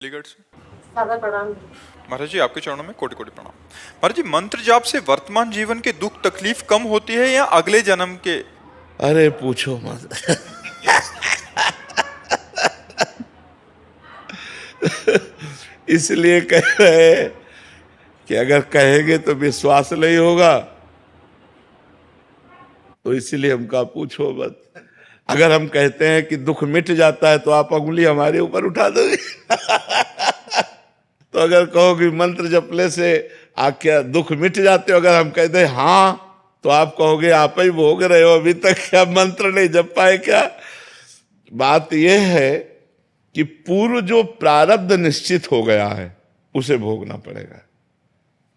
अलीगढ़ से। सादा प्रणाम। महाराज जी, आपके चरणों में कोटि कोटि प्रणाम। महाराज जी, मंत्र जाप से वर्तमान जीवन के दुख तकलीफ कम होती है या अगले जन्म के? अरे पूछो मत। इसलिए कह रहे हैं कि अगर कहेंगे तो विश्वास नहीं होगा, तो इसलिए हम कहा पूछो मत। अगर हम कहते हैं कि दुख मिट जाता है तो आप उंगली हमारे ऊपर उठा दोगे। तो अगर कहोगे मंत्र जपने से क्या दुख मिट जाते हो, अगर हम कहते हैं हाँ, तो आप कहोगे आप ही भोग रहे हो, अभी तक क्या मंत्र नहीं जप पाए क्या? बात यह है कि पूर्व जो प्रारब्ध निश्चित हो गया है उसे भोगना पड़ेगा।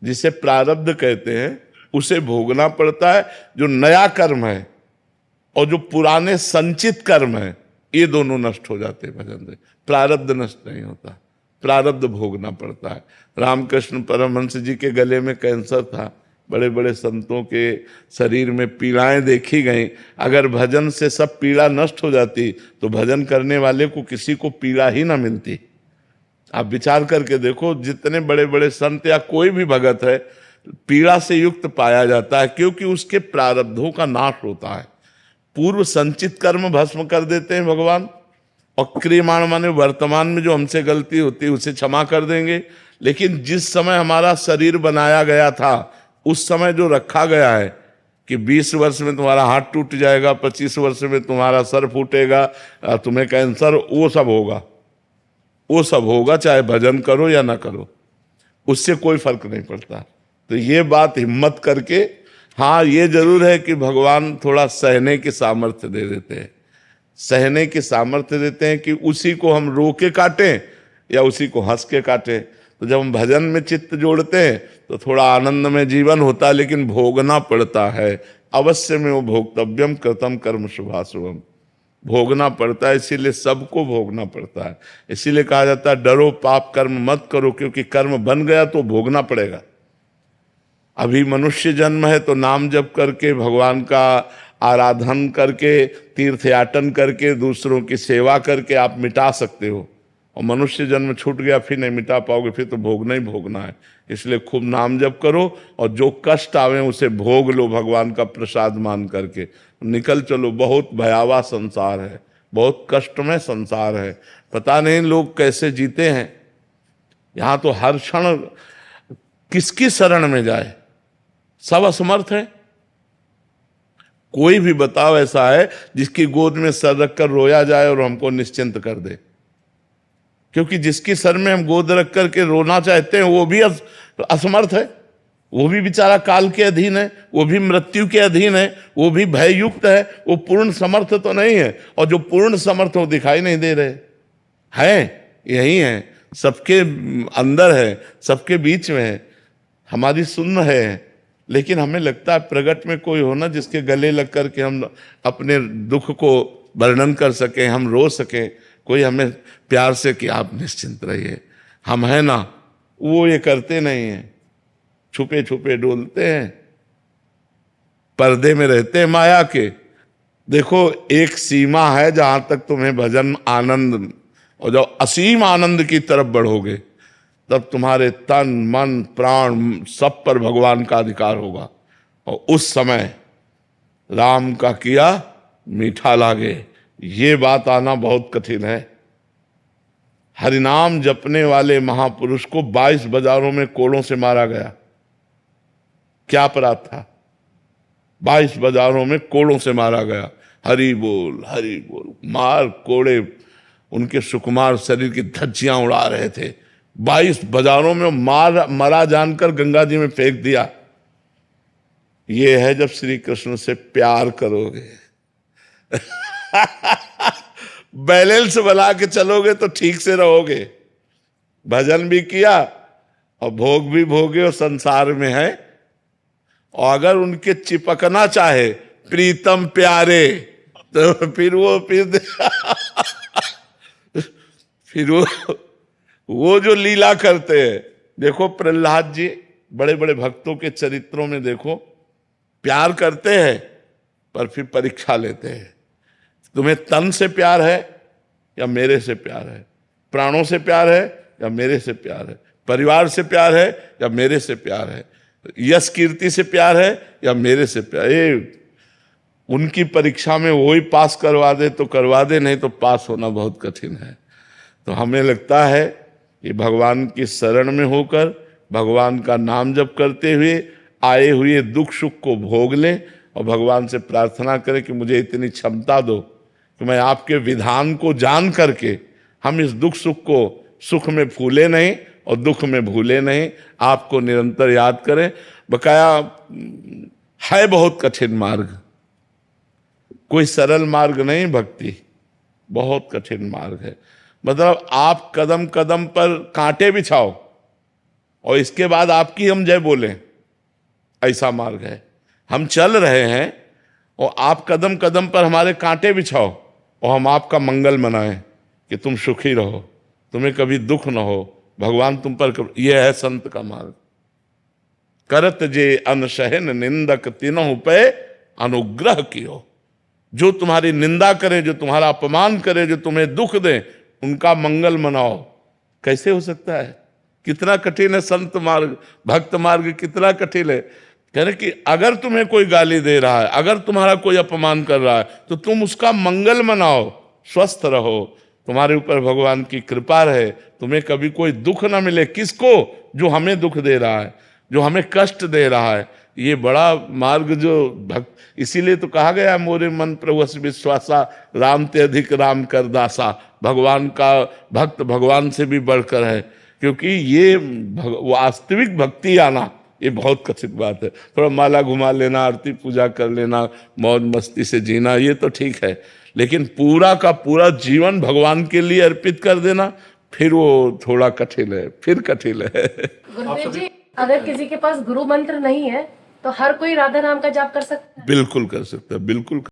जिसे प्रारब्ध कहते हैं उसे भोगना पड़ता है। जो नया कर्म है और जो पुराने संचित कर्म है, ये दोनों नष्ट हो जाते हैं भजन से। प्रारब्ध नष्ट नहीं होता, प्रारब्ध भोगना पड़ता है। रामकृष्ण परमहंस जी के गले में कैंसर था, बड़े बड़े संतों के शरीर में पीड़ाएं देखी गई। अगर भजन से सब पीड़ा नष्ट हो जाती तो भजन करने वाले को किसी को पीड़ा ही ना मिलती। आप विचार करके देखो, जितने बड़े बड़े संत या कोई भी भगत है, पीड़ा से युक्त पाया जाता है, क्योंकि उसके प्रारब्धों का नाश होता है। पूर्व संचित कर्म भस्म कर देते हैं भगवान, और क्रियमाण माने वर्तमान में जो हमसे गलती होती है उसे क्षमा कर देंगे। लेकिन जिस समय हमारा शरीर बनाया गया था, उस समय जो रखा गया है कि 20 वर्ष में तुम्हारा हाथ टूट जाएगा, 25 वर्ष में तुम्हारा सर फूटेगा, तुम्हें कैंसर, वो सब होगा, वो सब होगा, चाहे भजन करो या ना करो, उससे कोई फर्क नहीं पड़ता। तो ये बात हिम्मत करके, हाँ ये जरूर है कि भगवान थोड़ा सहने की सामर्थ्य दे देते हैं, सहने की सामर्थ्य देते हैं कि उसी को हम रो के काटें या उसी को हंस के काटें। तो जब हम भजन में चित्त जोड़ते हैं तो थोड़ा आनंद में जीवन होता है, लेकिन भोगना पड़ता है। अवश्य में वो भोक्तव्यम कृतम कर्म शुभाशुभम, भोगना पड़ता है। इसीलिए सबको भोगना पड़ता है। इसीलिए कहा जाता है डरो पाप कर्म मत करो, क्योंकि कर्म बन गया तो भोगना पड़ेगा। अभी मनुष्य जन्म है तो नाम जप करके, भगवान का आराधन करके, तीर्थयाटन करके, दूसरों की सेवा करके आप मिटा सकते हो। और मनुष्य जन्म छूट गया, फिर नहीं मिटा पाओगे, फिर तो भोगना ही भोगना है। इसलिए खूब नाम जप करो और जो कष्ट आवे उसे भोग लो, भगवान का प्रसाद मान करके निकल चलो। बहुत भयावह संसार है, बहुत कष्टमय संसार है। पता नहीं लोग कैसे जीते हैं। यहाँ तो हर क्षण किसकी शरण में जाए, सब असमर्थ है। कोई भी बताओ ऐसा है जिसकी गोद में सर रखकर रोया जाए और हमको निश्चिंत कर दे? क्योंकि जिसकी सर में हम गोद रख करके रोना चाहते हैं वो भी असमर्थ है, वो भी बेचारा काल के अधीन है, वो भी मृत्यु के अधीन है, वो भी भययुक्त है, वो पूर्ण समर्थ तो नहीं है। और जो पूर्ण समर्थ हो दिखाई नहीं दे रहे हैं, यही है, सबके अंदर है, सबके बीच में है, हमारी सुन्न है। लेकिन हमें लगता है प्रगट में कोई हो ना जिसके गले लग करके हम अपने दुख को वर्णन कर सकें, हम रो सकें, कोई हमें प्यार से कि आप निश्चिंत रहिए, हम हैं ना। वो ये करते नहीं हैं, छुपे छुपे डोलते हैं, पर्दे में रहते हैं माया के। देखो एक सीमा है जहां तक तुम्हें भजन आनंद, और जब असीम आनंद की तरफ बढ़ोगे तब तुम्हारे तन मन प्राण सब पर भगवान का अधिकार होगा। और उस समय राम का किया मीठा लागे, ये बात आना बहुत कठिन है। हरिनाम जपने वाले महापुरुष को 22 बाजारों में कोड़ों से मारा गया। क्या अपराध था? 22 बाजारों में कोड़ों से मारा गया। हरि बोल मार कोड़े उनके सुकुमार शरीर की धज्जियां उड़ा रहे थे। 22 बाजारों में मरा जानकर गंगा जी में फेंक दिया। ये है जब श्री कृष्ण से प्यार करोगे। बैलेंस बना के चलोगे तो ठीक से रहोगे। भजन भी किया और भोग भी भोगे और संसार में है। और अगर उनके चिपकना चाहे प्रीतम प्यारे, तो फिर वो जो लीला करते हैं। देखो प्रहलाद जी, बड़े बड़े भक्तों के चरित्रों में देखो, प्यार करते हैं पर फिर परीक्षा लेते हैं। तुम्हें तन से प्यार है या मेरे से प्यार है? प्राणों से प्यार है या मेरे से प्यार है, परिवार से प्यार है या मेरे से प्यार है, यश कीर्ति से प्यार है या मेरे से प्यार। ये उनकी परीक्षा में वही पास करवा दे तो करवा दे, नहीं तो पास होना बहुत कठिन है। तो हमें लगता है कि भगवान की शरण में होकर भगवान का नाम जप करते हुए आए हुए दुख सुख को भोग लें और भगवान से प्रार्थना करें कि मुझे इतनी क्षमता दो कि मैं आपके विधान को जान करके हम इस दुख सुख को सुख में फूले नहीं और दुख में भूले नहीं, आपको निरंतर याद करें। बकाया है बहुत कठिन मार्ग, कोई सरल मार्ग नहीं भक्ति, बहुत कठिन मार्ग है। मतलब आप कदम कदम पर कांटे बिछाओ और इसके बाद आपकी हम जय बोलें, ऐसा मार्ग है। हम चल रहे हैं और आप कदम कदम पर हमारे कांटे बिछाओ और हम आपका मंगल मनाएं कि तुम सुखी रहो, तुम्हें कभी दुख न हो, भगवान तुम पर। यह है संत का मार्ग। करत जे अनसहन निंदक तीनों पे अनुग्रह कियो। जो तुम्हारी निंदा करे, जो तुम्हारा अपमान करे, जो तुम्हें दुख दे, उनका मंगल मनाओ। कैसे हो सकता है? कितना कठिन है संत मार्ग, भक्त मार्ग कितना कठिन है। कह रहे कि अगर तुम्हें कोई गाली दे रहा है, अगर तुम्हारा कोई अपमान कर रहा है, तो तुम उसका मंगल मनाओ, स्वस्थ रहो, तुम्हारे ऊपर भगवान की कृपा रहे, तुम्हें कभी कोई दुख ना मिले। किसको? जो हमें दुख दे रहा है, जो हमें कष्ट दे रहा है। ये बड़ा मार्ग जो भक्त, इसीलिए तो कहा गया मोरे मन प्रभु विश्वासा, राम ते अधिक राम कर दासा। भगवान का भक्त भगवान से भी बढ़कर है, क्योंकि ये वास्तविक भक्ति आना ये बहुत कठिन बात है। थोड़ा माला घुमा लेना, आरती पूजा कर लेना, मौज मस्ती से जीना, ये तो ठीक है, लेकिन पूरा का पूरा जीवन भगवान के लिए अर्पित कर देना, फिर वो थोड़ा कठिन है, फिर कठिन है। गुरुदेव जी, अगर किसी के पास गुरु मंत्र नहीं है तो हर कोई राधा नाम का जाप कर सकता है? बिल्कुल कर सकता है, बिल्कुल।